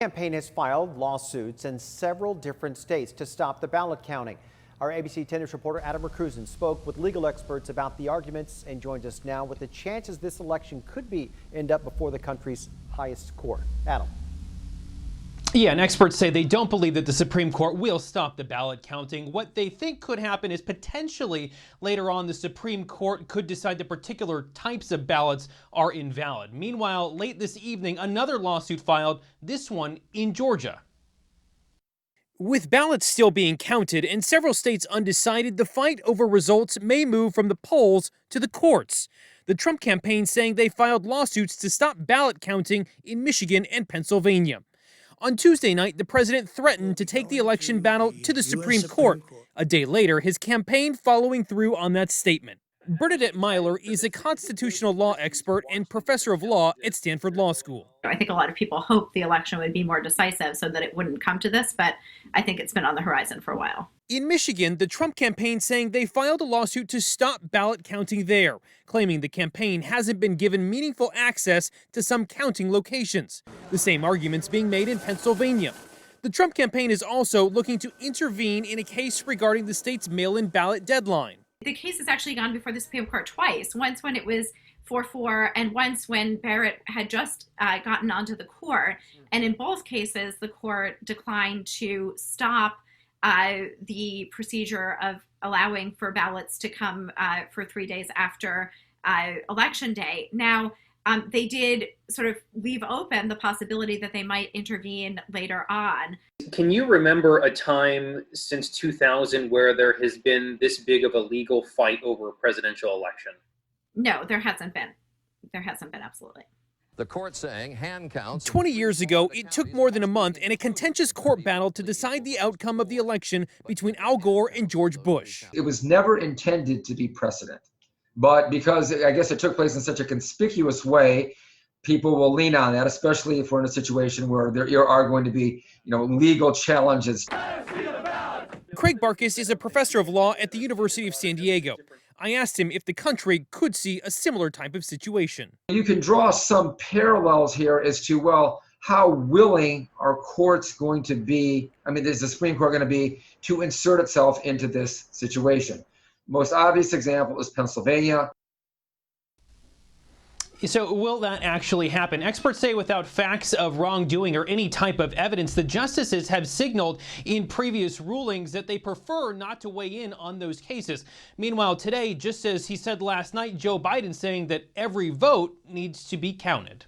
Campaign has filed lawsuits in several different states to stop the ballot counting. Our ABC 10 News reporter Adam Mercuzin spoke with legal experts about the arguments and joins us now with the chances this election could end up before the country's highest court. Adam. Yeah, and experts say they don't believe that the Supreme Court will stop the ballot counting. What they think could happen is potentially later on the Supreme Court could decide that particular types of ballots are invalid. Meanwhile, late this evening, another lawsuit filed, this one in Georgia. With ballots still being counted and several states undecided, the fight over results may move from the polls to the courts. The Trump campaign saying they filed lawsuits to stop ballot counting in Michigan and Pennsylvania. On Tuesday night, the president threatened to take the election battle to the Supreme Court. A day later, his campaign following through on that statement. Bernadette Myler is a constitutional law expert and professor of law at Stanford Law School. I think a lot of people hope the election would be more decisive so that it wouldn't come to this, but I think it's been on the horizon for a while. In Michigan, the Trump campaign saying they filed a lawsuit to stop ballot counting there, claiming the campaign hasn't been given meaningful access to some counting locations. The same arguments being made in Pennsylvania. The Trump campaign is also looking to intervene in a case regarding the state's mail-in ballot deadline. The case has actually gone before the Supreme Court twice, once when it was 4-4 and once when Barrett had just gotten onto the court. And in both cases, the court declined to stop the procedure of allowing for ballots to come for 3 days after Election Day. Now, they did sort of leave open the possibility that they might intervene later on. Can you remember a time since 2000 where there has been this big of a legal fight over a presidential election? No, there hasn't been. There hasn't been, absolutely. The court saying hand counts. 20 years ago, it took more than a month and a contentious court battle to decide the outcome of the election between Al Gore and George Bush. It was never intended to be precedent. But because I guess it took place in such a conspicuous way, people will lean on that, especially if we're in a situation where there are going to be, legal challenges. Craig Barkis is a professor of law at the University of San Diego. I asked him if the country could see a similar type of situation. You can draw some parallels here as to, well, how willing are courts going to be, is the Supreme Court going to be to insert itself into this situation? Most obvious example is Pennsylvania. So will that actually happen? Experts say without facts of wrongdoing or any type of evidence, the justices have signaled in previous rulings that they prefer not to weigh in on those cases. Meanwhile, today, just as he said last night, Joe Biden saying that every vote needs to be counted.